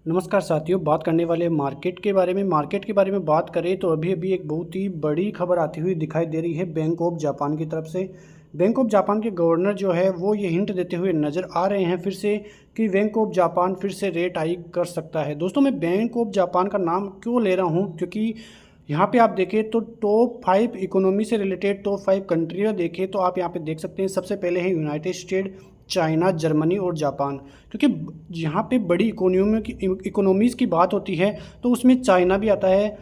नमस्कार साथियों, बात करने वाले मार्केट के बारे में। बात करें तो अभी एक बहुत ही बड़ी खबर आती हुई दिखाई दे रही है बैंक ऑफ जापान की तरफ से। बैंक ऑफ जापान के गवर्नर जो है वो ये हिंट देते हुए नज़र आ रहे हैं फिर से कि बैंक ऑफ जापान फिर से रेट हाइक कर सकता है। दोस्तों, मैं बैंक ऑफ जापान का नाम क्यों ले रहा हूँ, क्योंकि यहाँ पे आप देखें तो टॉप 5 इकोनॉमी से रिलेटेड टॉप 5 कंट्रियाँ देखें तो आप यहाँ पे देख सकते हैं। सबसे पहले है यूनाइटेड स्टेट, चाइना, जर्मनी और जापान। क्योंकि यहाँ पे बड़ी इकोनॉमीज़ की बात होती है तो उसमें चाइना भी आता है,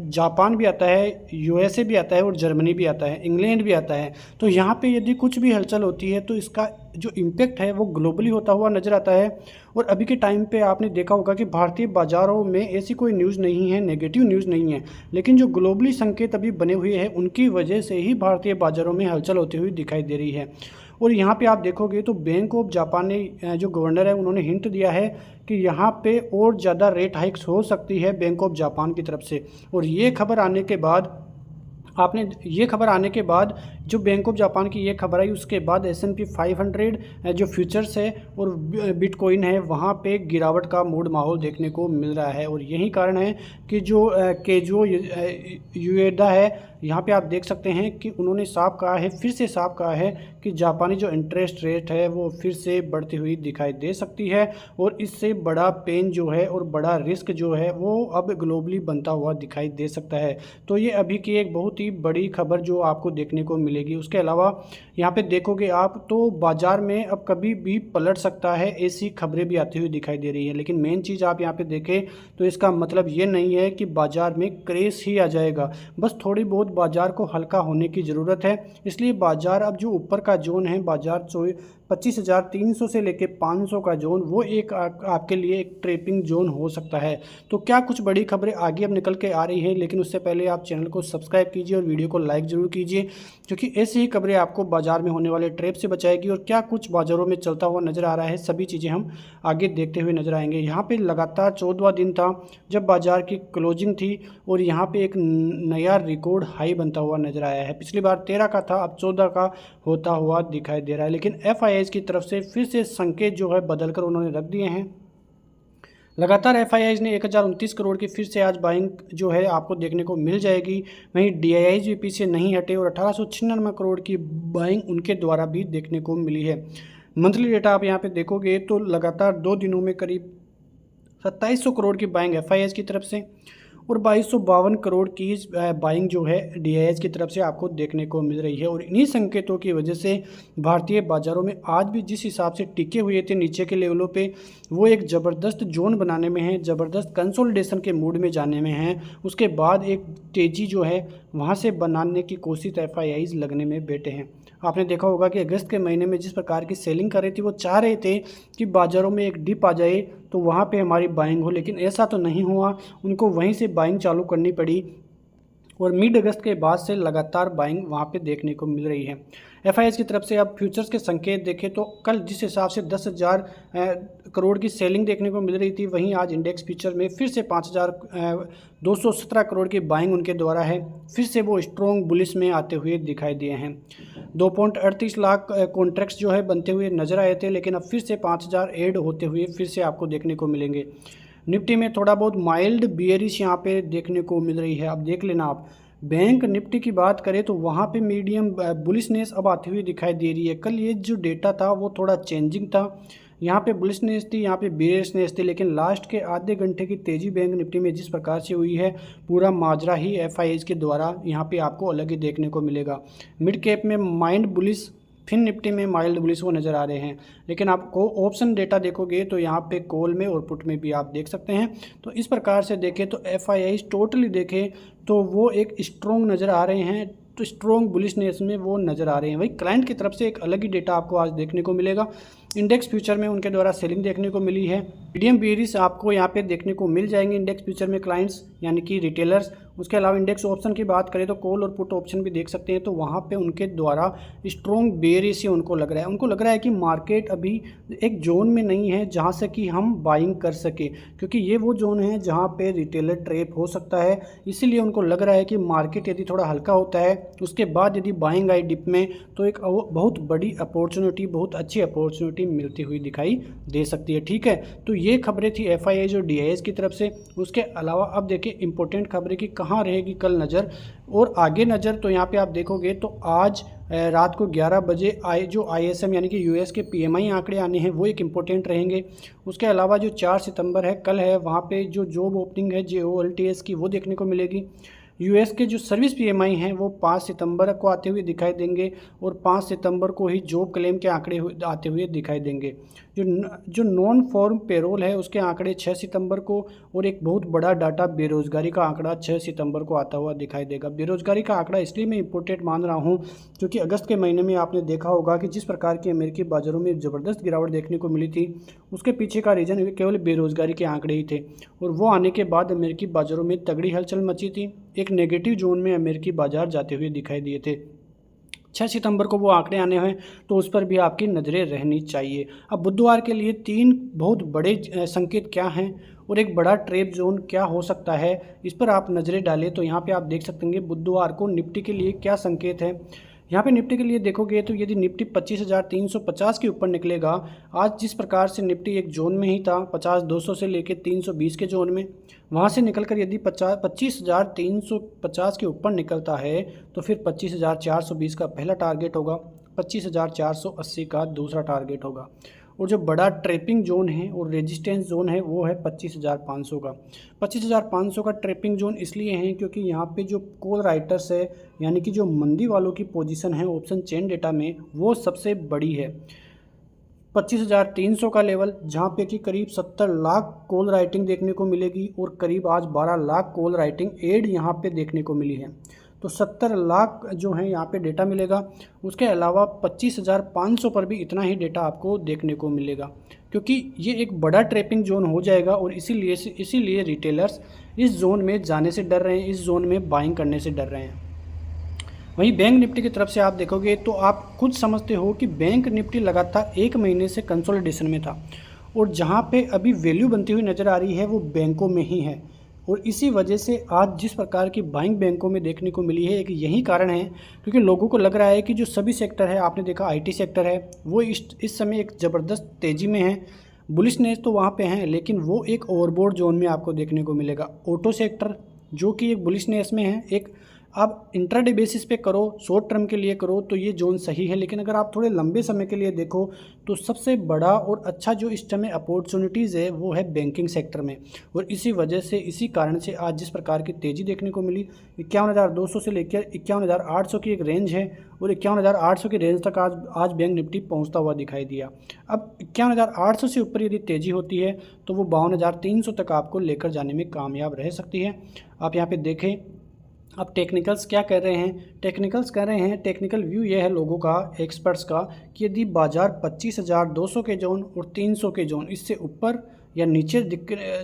जापान भी आता है, यूएसए भी आता है और जर्मनी भी आता है, इंग्लैंड भी आता है। तो यहाँ पे यदि कुछ भी हलचल होती है तो इसका जो इम्पैक्ट है वो ग्लोबली होता हुआ नज़र आता है। और अभी के टाइम पे आपने देखा होगा कि भारतीय बाज़ारों में ऐसी कोई न्यूज़ नहीं है, नेगेटिव न्यूज़ नहीं है, लेकिन जो ग्लोबली संकेत अभी बने हुए हैं उनकी वजह से ही भारतीय बाज़ारों में हलचल होती हुई दिखाई दे रही है। और यहाँ पे आप देखोगे तो बैंक ऑफ जापान ने जो गवर्नर है उन्होंने हिंट दिया है कि यहाँ पे और ज़्यादा रेट हाइक्स हो सकती है बैंक ऑफ जापान की तरफ से। और ये खबर आने के बाद जो बैंक ऑफ जापान की ये खबर आई उसके बाद S&P 500 जो फ्यूचर्स है और बिटकॉइन है वहाँ पे गिरावट का मूड माहौल देखने को मिल रहा है। और यही कारण है कि जो केजुओ युएडा है, यहाँ पे आप देख सकते हैं कि उन्होंने फिर से साफ कहा है कि जापानी जो इंटरेस्ट रेट है वो फिर से बढ़ती हुई दिखाई दे सकती है। और इससे बड़ा पेन जो है और बड़ा रिस्क जो है वो अब ग्लोबली बनता हुआ दिखाई दे सकता है। तो ये अभी की एक बहुत ही बड़ी खबर जो आपको देखने को मिलेगी। उसके अलावा यहाँ पे देखोगे आप तो बाज़ार में अब कभी भी पलट सकता है, ऐसी खबरें भी आती हुई दिखाई दे रही है। लेकिन मेन चीज़ आप यहाँ पे देखें तो इसका मतलब ये नहीं है कि बाज़ार में क्रेश ही आ जाएगा, बस थोड़ी बहुत बाज़ार को हल्का होने की ज़रूरत है। इसलिए बाज़ार अब जो ऊपर का जोन है, बाज़ार 25,300 से लेके 500 का जोन, वो एक आपके लिए एक ट्रेपिंग जोन हो सकता है। तो क्या कुछ बड़ी खबरें आगे अब निकल के आ रही है, लेकिन उससे पहले आप चैनल को सब्सक्राइब कीजिए और वीडियो को लाइक ज़रूर कीजिए, क्योंकि ऐसी ही खबरें आपको बाज़ार में होने वाले ट्रैप से बचाएगी। और क्या कुछ बाज़ारों में चलता हुआ नज़र आ रहा है, सभी चीज़ें हम आगे देखते हुए नज़र आएंगे। यहाँ पर लगातार 14वां दिन था जब बाज़ार की क्लोजिंग थी और यहाँ पर एक नया रिकॉर्ड हाई बनता हुआ नज़र आया है। पिछली बार 13 का था, अब 14 का होता हुआ दिखाई दे रहा है। लेकिन FIIs की तरफ से फिर से संकेत जो है बदलकर उन्होंने रख दिए हैं। लगातार FIIs ने 1029 करोड़ की फिर से आज बाइंग जो है आपको देखने को मिल जाएगी। वहीं DIIs भी पीछे नहीं हटे और 1896 करोड़ की बाइंग उनके द्वारा भी देखने को मिली है। मंथली डेटा आप यहाँ पे देखोगे तो लगातार 2 दिनों में करीब 2700 करोड़ की बाइंग FIIs की तरफ से और 2252 करोड़ की बाइंग जो है DIIs की तरफ से आपको देखने को मिल रही है। और इन्हीं संकेतों की वजह से भारतीय बाज़ारों में आज भी जिस हिसाब से टिके हुए थे नीचे के लेवलों पे, वो एक ज़बरदस्त जोन बनाने में है, ज़बरदस्त कंसोलिडेशन के मूड में जाने में हैं। उसके बाद एक तेज़ी जो है वहाँ से बनाने की कोशिश FIIs लगने में बैठे हैं। आपने देखा होगा कि अगस्त के महीने में जिस प्रकार की सेलिंग कर रही थी, वो चाह रहे थे कि बाज़ारों में एक डिप आ जाए तो वहाँ पे हमारी बाइंग हो, लेकिन ऐसा तो नहीं हुआ। उनको वहीं से बाइंग चालू करनी पड़ी और मिड अगस्त के बाद से लगातार बाइंग वहाँ पे देखने को मिल रही है। FIIs की तरफ से अब फ्यूचर्स के संकेत देखें तो कल जिस हिसाब से 10,000 करोड़ की सेलिंग देखने को मिल रही थी, वहीं आज इंडेक्स फ्यूचर में फिर से 5,217 करोड़ की बाइंग उनके द्वारा है। फिर से वो स्ट्रॉन्ग बुलिश में आते हुए दिखाई दिए हैं। 2.38 लाख कॉन्ट्रैक्ट्स जो है बनते हुए नजर आए थे, लेकिन अब फिर से 5,000 ऐड होते हुए फिर से आपको देखने को मिलेंगे। निफ्टी में थोड़ा बहुत माइल्ड बियरिश यहाँ पे देखने को मिल रही है। अब देख लेना आप, बैंक निफ्टी की बात करें तो वहाँ पे मीडियम बुलिशनेस अब आती हुई दिखाई दे रही है। कल ये जो डेटा था वो थोड़ा चेंजिंग था, यहाँ पे बुलिशनेस थी, यहाँ पे बियरिशनेस थी, लेकिन लास्ट के आधे घंटे की तेज़ी बैंक निफ्टी में जिस प्रकार से हुई है, पूरा माजरा ही FIIs के द्वारा यहाँ पे आपको अलग ही देखने को मिलेगा। मिड कैप में माइंड बुलिश, फिर निफ्टी में माइल्ड बुलिश वो नज़र आ रहे हैं। लेकिन आपको ऑप्शन डेटा देखोगे तो यहाँ पे कॉल में और पुट में भी आप देख सकते हैं। तो इस प्रकार से देखें तो FIIs टोटली देखें तो वो एक स्ट्रॉन्ग नज़र आ रहे हैं, तो स्ट्रॉन्ग बुलिशनेस में वो नज़र आ रहे हैं। वही क्लाइंट की तरफ से एक अलग ही डेटा आपको आज देखने को मिलेगा। इंडेक्स फ्यूचर में उनके द्वारा सेलिंग देखने को मिली है। मीडियम बेयरिश आपको यहाँ पे देखने को मिल जाएंगे इंडेक्स फ्यूचर में क्लाइंट्स यानी कि रिटेलर्स, उसके अलावा इंडेक्स ऑप्शन की बात करें तो कॉल और पुट ऑप्शन भी देख सकते हैं। तो वहाँ पे उनके द्वारा स्ट्रॉन्ग बेयरिश उनको लग रहा है कि मार्केट अभी एक जोन में नहीं है जहाँ से कि हम बाइंग कर सके, क्योंकि ये वो जोन है जहाँ पे रिटेलर ट्रैप हो सकता है। इसीलिए उनको लग रहा है कि मार्केट यदि थोड़ा हल्का होता है उसके बाद यदि बाइंग आई डिप में तो एक बहुत बड़ी अपॉर्चुनिटी, बहुत अच्छी अपॉर्चुनिटी मिलती हुई दिखाई दे सकती है। ठीक है, तो ये खबरें थी FII और DIS की तरफ से। उसके अलावा अब देखिए इंपॉर्टेंट खबरें कि कहाँ रहेगी कल नज़र और आगे नज़र। तो यहाँ पे आप देखोगे तो आज रात को 11 बजे जो ISM यानी कि US के PMI आंकड़े आने हैं वो एक इम्पोर्टेंट रहेंगे। उसके अलावा जो 4 सितंबर है कल है, वहाँ पे जो जॉब ओपनिंग है JOLTS की वो देखने को मिलेगी। US के जो सर्विस PMI हैं वो 5 सितंबर को आते हुए दिखाई देंगे और 5 सितंबर को ही जॉब क्लेम के आंकड़े आते हुए दिखाई देंगे। जो नॉन फॉर्म पेरोल है उसके आंकड़े 6 सितंबर को, और एक बहुत बड़ा डाटा बेरोज़गारी का आंकड़ा 6 सितंबर को आता हुआ दिखाई देगा। बेरोज़गारी का आंकड़ा इसलिए मैं इम्पोर्टेंट मान रहा हूँ क्योंकि अगस्त के महीने में आपने देखा होगा कि जिस प्रकार की अमेरिकी बाज़ारों में ज़बरदस्त गिरावट देखने को मिली थी उसके पीछे का रीज़न केवल बेरोज़गारी के आंकड़े ही थे, और वो आने के बाद अमेरिकी बाज़ारों में तगड़ी हलचल मची थी। एक नेगेटिव जोन में अमेरिकी बाज़ार जाते हुए दिखाई दिए थे। 6 सितंबर को वो आंकड़े आने हैं तो उस पर भी आपकी नज़रें रहनी चाहिए। अब बुधवार के लिए 3 बहुत बड़े संकेत क्या हैं और एक बड़ा ट्रेप जोन क्या हो सकता है, इस पर आप नज़रें डालें। तो यहाँ पे आप देख सकते हैं बुधवार को निफ्टी के लिए क्या संकेत है। यहाँ पे निफ्टी के लिए देखोगे तो यदि निफ्टी 25,350 के ऊपर निकलेगा, आज जिस प्रकार से निफ्टी एक जोन में ही था 50,200 से लेकर 320 के जोन में, वहाँ से निकलकर यदि 25,350 के ऊपर निकलता है तो फिर 25,420 का पहला टारगेट होगा, 25,480 का दूसरा टारगेट होगा, और जो बड़ा ट्रैपिंग जोन है और रेजिस्टेंस जोन है वो है 25,500 का। 25,500 का ट्रैपिंग जोन इसलिए है क्योंकि यहाँ पे जो कॉल राइटर्स है यानी कि जो मंदी वालों की पोजीशन है ऑप्शन चेन डेटा में वो सबसे बड़ी है। 25,300 का लेवल जहाँ पे कि करीब 70 लाख कॉल राइटिंग देखने को मिलेगी और करीब आज 12 लाख कॉल राइटिंग एड यहाँ पे देखने को मिली है। तो 70 लाख जो है यहाँ पे डेटा मिलेगा। उसके अलावा 25,500 पर भी इतना ही डेटा आपको देखने को मिलेगा क्योंकि ये एक बड़ा ट्रैपिंग जोन हो जाएगा और इसीलिए रिटेलर्स इस जोन में जाने से डर रहे हैं, इस जोन में बाइंग करने से डर रहे हैं। वहीं बैंक निफ्टी की तरफ से आप देखोगे तो आप खुद समझते हो कि बैंक निफ्टी लगातार 1 महीने से कंसोलिडेशन में था और जहां पे अभी वैल्यू बनती हुई नज़र आ रही है वो बैंकों में ही है, और इसी वजह से आज जिस प्रकार की बाइंग बैंकों में देखने को मिली है एक यही कारण है क्योंकि लोगों को लग रहा है कि जो सभी सेक्टर है, आपने देखा IT सेक्टर है वो इस समय एक ज़बरदस्त तेज़ी में है। बुलिशनेस तो वहाँ पे हैं लेकिन वो एक ओवरबोर्ड जोन में आपको देखने को मिलेगा। ऑटो सेक्टर जो कि एक बुलिशनेस में है, एक आप इंट्राडे बेसिस पे करो, शॉर्ट टर्म के लिए करो तो ये जोन सही है, लेकिन अगर आप थोड़े लंबे समय के लिए देखो तो सबसे बड़ा और अच्छा जो इस समय अपॉर्चुनिटीज़ है वो है बैंकिंग सेक्टर में। और इसी वजह से, इसी कारण से आज जिस प्रकार की तेज़ी देखने को मिली 51,200 से लेकर 51,800 की एक रेंज है और 51,800 की रेंज तक आज बैंक निफ्टी पहुंचता हुआ दिखाई दिया। अब 51,800 से ऊपर यदि तेज़ी होती है तो वो 52,300 तक आपको लेकर जाने में कामयाब रह सकती है। आप यहाँ पे देखें अब टेक्निकल्स क्या कह रहे हैं। टेक्निकल्स कह रहे हैं, टेक्निकल व्यू ये है लोगों का, एक्सपर्ट्स का, कि यदि बाजार 25,200 के जोन और 300 के जोन इससे ऊपर या नीचे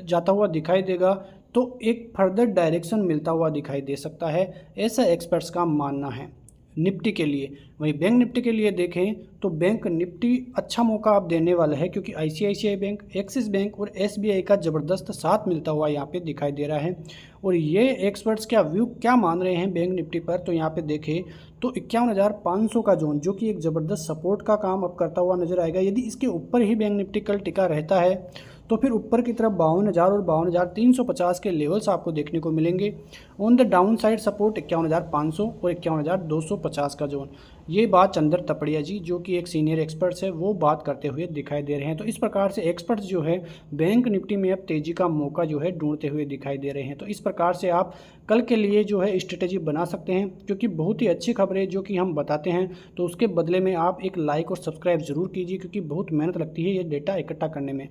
जाता हुआ दिखाई देगा तो एक फर्दर डायरेक्शन मिलता हुआ दिखाई दे सकता है, ऐसा एक्सपर्ट्स का मानना है निफ्टी के लिए। वहीं बैंक निफ्टी के लिए देखें तो बैंक निफ्टी अच्छा मौका अब देने वाला है क्योंकि ICICI बैंक, एक्सिस बैंक और SBI का ज़बरदस्त साथ मिलता हुआ यहाँ पे दिखाई दे रहा है। और ये एक्सपर्ट्स क्या मान रहे हैं बैंक निफ्टी पर, तो यहाँ पे देखें तो 51,500 का जोन जो कि एक ज़बरदस्त सपोर्ट का काम अब करता हुआ नज़र आएगा। यदि इसके ऊपर ही बैंक निफ्टी कल टिका रहता है तो फिर ऊपर की तरफ 52,000 और 52,350 के लेवल्स आपको देखने को मिलेंगे। On the down side support 51,500 और 51,250 का जोन। ये बात चंदर तपड़िया जी जो कि एक सीनियर एक्सपर्ट्स है वो बात करते हुए दिखाई दे रहे हैं। तो इस प्रकार से एक्सपर्ट्स जो है बैंक निफ्टी में अब तेज़ी का मौका जो है ढूंढते हुए दिखाई दे रहे हैं। तो इस प्रकार से आप कल के लिए जो है स्ट्रेटेजी बना सकते हैं क्योंकि बहुत ही अच्छी खबरें जो कि हम बताते हैं तो उसके बदले में आप एक लाइक और सब्सक्राइब ज़रूर कीजिए क्योंकि बहुत मेहनत लगती है ये डेटा इकट्ठा करने में।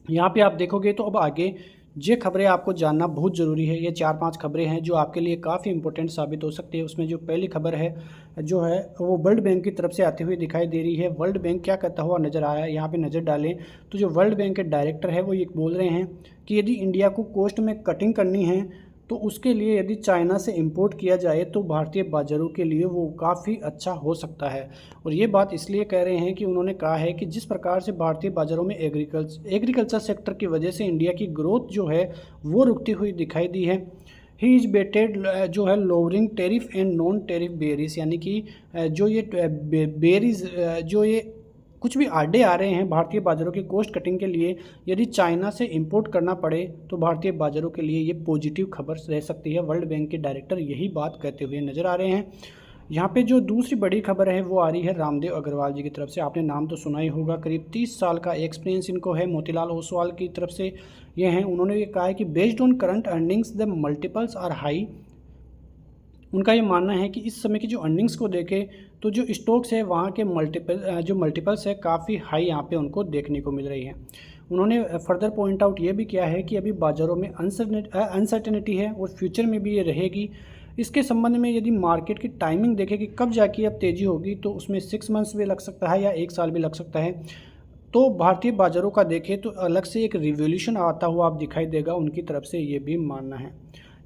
यहाँ पे आप देखोगे तो अब आगे ये खबरें आपको जानना बहुत ज़रूरी है। ये 4-5 खबरें हैं जो आपके लिए काफ़ी इंपॉर्टेंट साबित हो सकती है। उसमें जो पहली खबर है जो है वो वर्ल्ड बैंक की तरफ से आती हुई दिखाई दे रही है। वर्ल्ड बैंक क्या कहता हुआ नज़र आया है, यहाँ पे नज़र डालें तो जो वर्ल्ड बैंक के डायरेक्टर है वो ये बोल रहे हैं कि यदि इंडिया को कॉस्ट में कटिंग करनी है तो उसके लिए यदि चाइना से इंपोर्ट किया जाए तो भारतीय बाज़ारों के लिए वो काफ़ी अच्छा हो सकता है। और ये बात इसलिए कह रहे हैं कि उन्होंने कहा है कि जिस प्रकार से भारतीय बाज़ारों में एग्रीकल्चर सेक्टर की वजह से इंडिया की ग्रोथ जो है वो रुकती हुई दिखाई दी है। ही इज़ बेटेड जो है lowering tariff and non tariff berries, यानी कि जो ये बेरीज जो ये कुछ भी आड़े आ रहे हैं भारतीय बाज़ारों की कॉस्ट कटिंग के लिए, यदि चाइना से इंपोर्ट करना पड़े तो भारतीय बाज़ारों के लिए ये पॉजिटिव खबर रह सकती है। वर्ल्ड बैंक के डायरेक्टर यही बात कहते हुए नज़र आ रहे हैं। यहाँ पे जो दूसरी बड़ी खबर है वो आ रही है रामदेव अग्रवाल जी की तरफ से। आपने नाम तो सुना ही होगा, करीब 30 साल का एक्सपीरियंस इनको है, मोतीलाल ओसवाल की तरफ से ये हैं। उन्होंने ये कहा है कि based on current earnings the multiples are high. उनका ये मानना है कि इस समय की जो अर्निंग्स को देखें तो जो स्टॉक्स है वहाँ के मल्टीपल्स है काफ़ी हाई यहाँ पे उनको देखने को मिल रही है। उन्होंने फर्दर पॉइंट आउट ये भी किया है कि अभी बाज़ारों में अनसर्टेनिटी है और फ्यूचर में भी ये रहेगी। इसके संबंध में यदि मार्केट की टाइमिंग देखें कि कब जाके अब तेज़ी होगी तो उसमें 6 मंथ्स भी लग सकता है या 1 साल भी लग सकता है। तो भारतीय बाज़ारों का देखें तो अलग से एक रिवॉल्यूशन आता हुआ आप दिखाई देगा, उनकी तरफ से ये भी मानना है।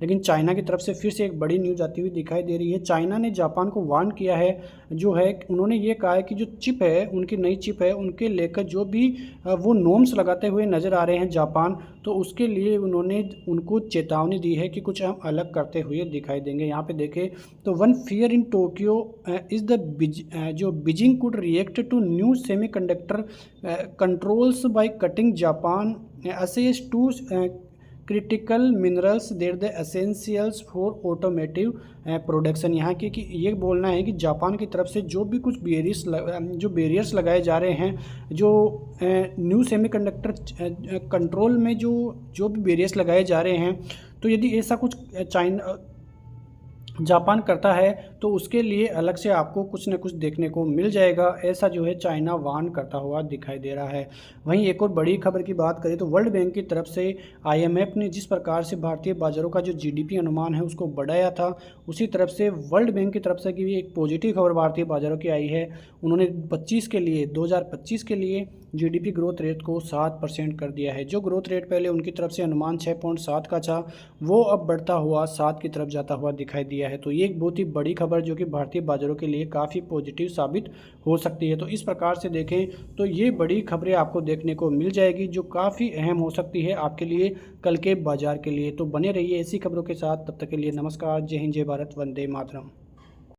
लेकिन चाइना की तरफ से फिर से एक बड़ी न्यूज़ आती हुई दिखाई दे रही है। चाइना ने जापान को वार्न किया है, जो है उन्होंने ये कहा है कि जो चिप है उनकी नई चिप है उनके लेकर जो भी वो नॉर्म्स लगाते हुए नज़र आ रहे हैं जापान, तो उसके लिए उन्होंने उनको चेतावनी दी है कि कुछ हम अलग करते हुए दिखाई देंगे। यहाँ पे देखें तो one fear in Tokyo is the जो Beijing could react to new semiconductor controls by cutting Japan access to critical minerals there the essentials for automotive production. यहाँ की कि ये बोलना है कि जापान की तरफ से जो भी कुछ बैरियर्स लगाए जा रहे हैं, जो न्यू सेमीकंडक्टर कंट्रोल में जो भी बैरियर्स लगाए जा रहे हैं, तो यदि ऐसा कुछ जापान करता है तो उसके लिए अलग से आपको कुछ न कुछ देखने को मिल जाएगा, ऐसा जो है चाइना वार्न करता हुआ दिखाई दे रहा है। वहीं एक और बड़ी खबर की बात करें तो वर्ल्ड बैंक की तरफ से IMF ने जिस प्रकार से भारतीय बाज़ारों का जो GDP अनुमान है उसको बढ़ाया था, उसी तरफ से वर्ल्ड बैंक की तरफ से भी एक पॉजिटिव खबर भारतीय बाज़ारों की आई है। उन्होंने 2025 के लिए GDP ग्रोथ रेट को 7% कर दिया है। जो ग्रोथ रेट पहले उनकी तरफ से अनुमान 6.7 का था, वो अब बढ़ता हुआ 7 की तरफ जाता हुआ दिखाई दिया है। तो ये एक बहुत ही बड़ी खबर जो कि भारतीय बाज़ारों के लिए काफ़ी पॉजिटिव साबित हो सकती है। तो इस प्रकार से देखें तो ये बड़ी खबरें आपको देखने को मिल जाएगी जो काफ़ी अहम हो सकती है आपके लिए कल के बाज़ार के लिए। तो बने रहिए ऐसी खबरों के साथ, तब तक के लिए नमस्कार, जय हिंद, जय भारत, वंदे मातरम।